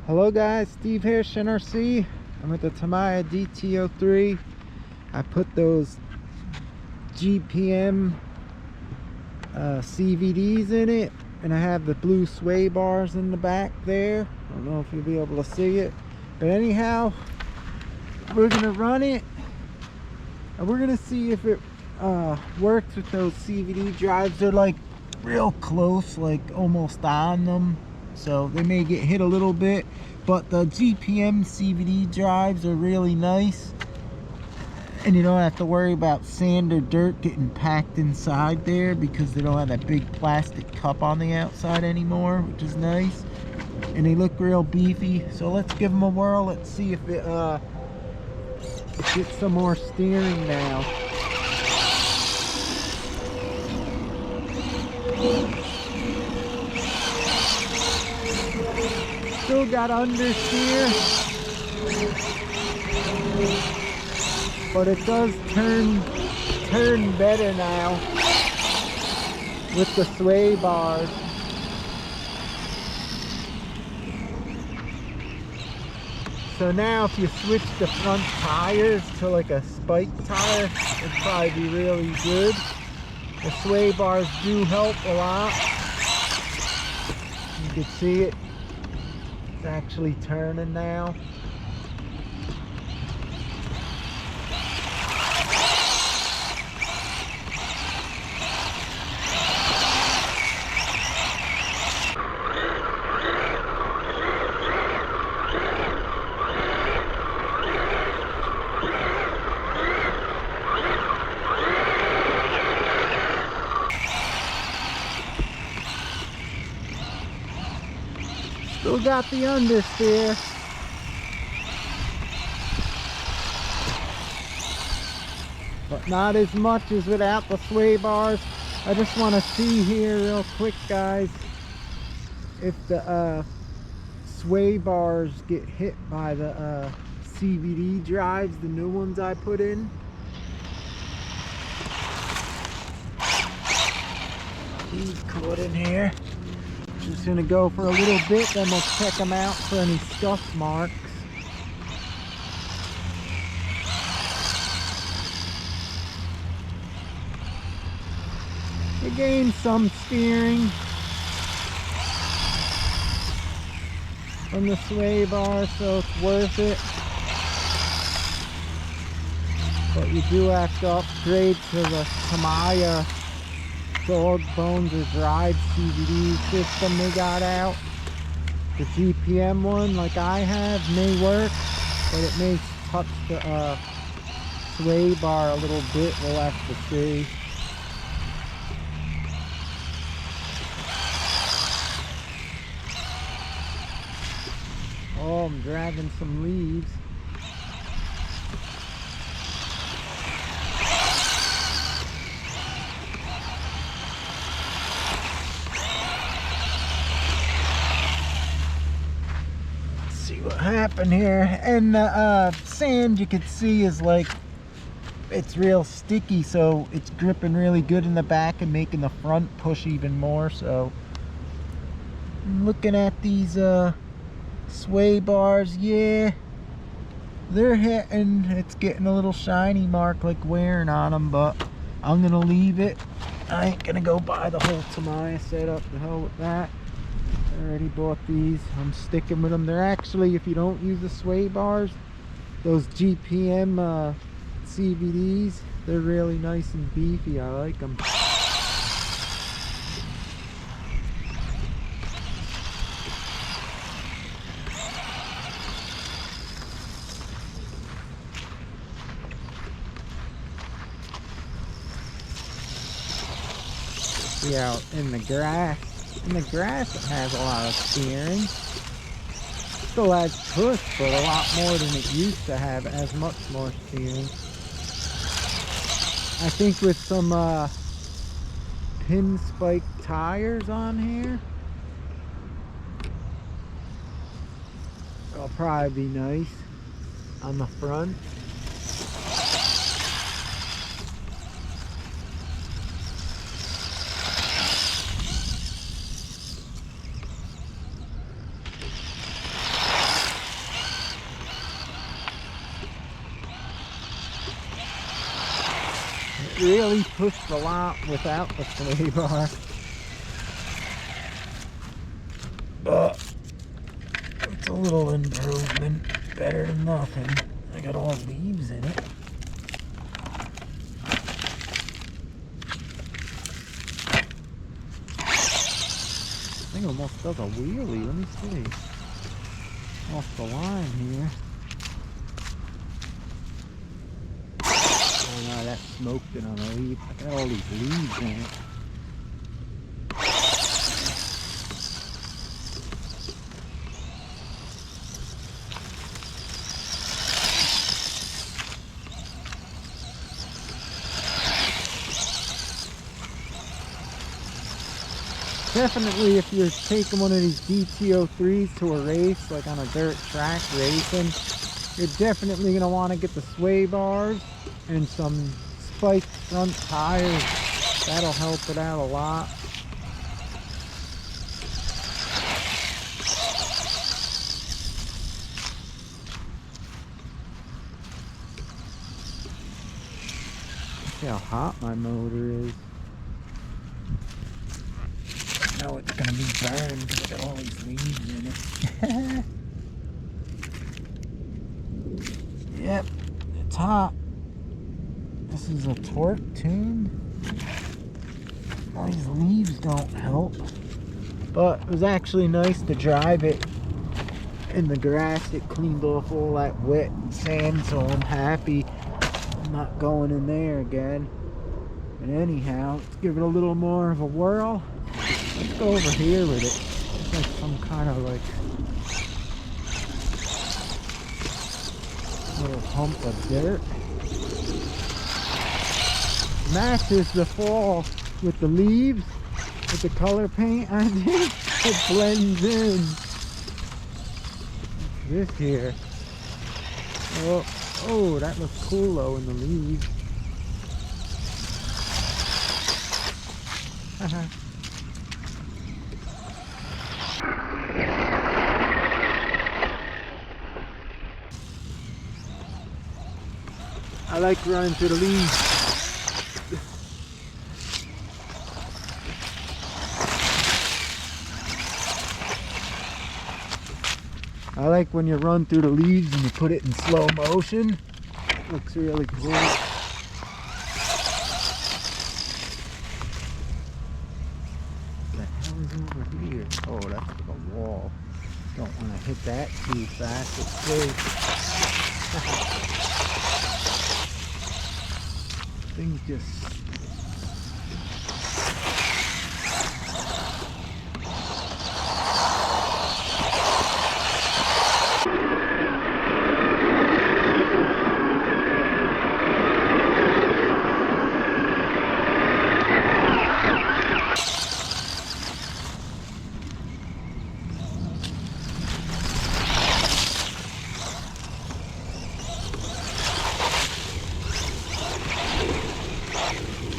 Hello guys, Steve here, NRC. I'm at the Tamiya DT03. I put those GPM CVDs in it, and I have the blue sway bars in the back there. I don't know if you'll be able to see it, but anyhow, we're gonna run it and we're gonna see if it works with those CVD drives. They're like real close, like almost on them, so they may get hit a little bit, but the GPM CVD drives are really nice, and you don't have to worry about sand or dirt getting packed inside there because they don't have that big plastic cup on the outside anymore, which is nice. And they look real beefy, so let's give them a whirl. Let's see if it gets some more steering now. Still got understeer, but it does turn better now with the sway bars. So now if you switch the front tires to like a spike tire, it'd probably be really good. The sway bars do help a lot. You can see it. It's actually turning now. Still got the understeer. But not as much as without the sway bars. I just want to see here real quick, guys, if the sway bars get hit by the CVD drives, the new ones I put in. He's caught in here. Just gonna go for a little bit, then we'll check them out for any scuff marks. We gained some steering from the sway bar, so it's worth it. But you do have to upgrade to the Tamiya dog bones or drive CVD system they got out. The GPM one, like I have, may work, but it may touch the sway bar a little bit. We'll have to see. Oh, I'm dragging some leaves. What happened here, and the sand you could see is like, it's real sticky, so it's gripping really good in the back and making the front push even more. So I'm looking at these sway bars, yeah, they're hitting. It's getting a little shiny mark, like wearing on them, but I'm gonna leave it. I ain't gonna go buy the whole Tamiya setup. The hell with that. I already bought these. I'm sticking with them. They're actually, if you don't use the sway bars, those GPM CVDs, they're really nice and beefy. I like them. See out in the grass. In the grass it has a lot of steering. Still has push, but a lot more than it used to have. It has much more steering. I think with some pin spike tires on here, it'll probably be nice on the front. really pushed a lot without the sway bar. But it's a little improvement, better than nothing. I got all leaves in it. This thing almost does a wheelie, let me see. Off the line here. Oh no, that smoked it on the leaf. I got all these leaves in it. Definitely, if you're taking one of these DT03s to a race, like on a dirt track racing, you're definitely going to want to get the sway bars and some spiked front tires. That'll help it out a lot. See how hot my motor is. I know it's gonna be burned because I got all these leaves in it. Yep, it's hot. This is a torque tune. All these leaves don't help. But it was actually nice to drive it in the grass. It cleaned off all that wet sand, so I'm happy I'm not going in there again. But anyhow, let's give it a little more of a whirl. Let's go over here with it. It's like some kind of like little hump of dirt. Matches the fall with the leaves, with the color paint I did. It blends in. This here. Oh, that looks cool though in the leaves. I like running through the leaves. I like when you run through the leaves and you put it in slow motion. It looks really cool. What the hell is over here? Oh, that's like a wall. Don't want to hit that too fast. It's safe. Things just...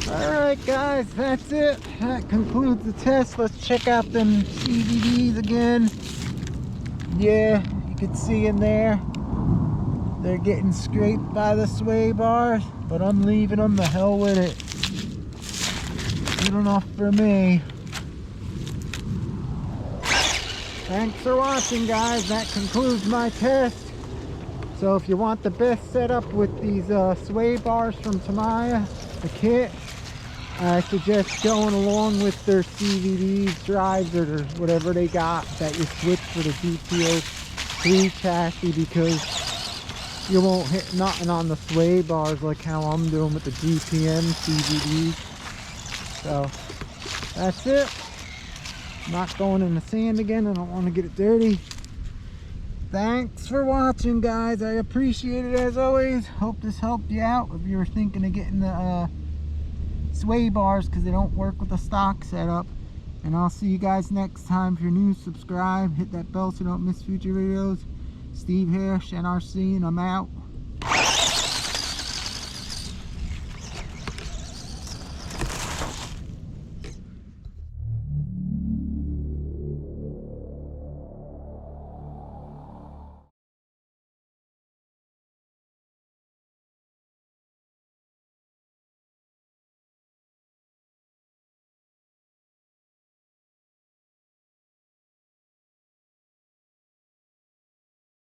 Alright guys, that's it. That concludes the test. Let's check out them CVDs again. Yeah, you can see in there they're getting scraped by the sway bars, but I'm leaving them. The hell with it. Good enough for me. Thanks for watching guys. That concludes my test. So if you want the best setup with these sway bars from Tamiya, the kit, I suggest going along with their CVD drives or whatever they got that you switch for the DT03 chassis, because you won't hit nothing on the sway bars like how I'm doing with the GPM CVD. So that's it. I'm not going in the sand again. I don't want to get it dirty. Thanks for watching guys. I appreciate it as always. Hope this helped you out if you were thinking of getting the sway bars, because they don't work with the stock setup. And I'll see you guys next time. If you're new, subscribe, hit that bell so you don't miss future videos. Steve here, ShenRC, and I'm out.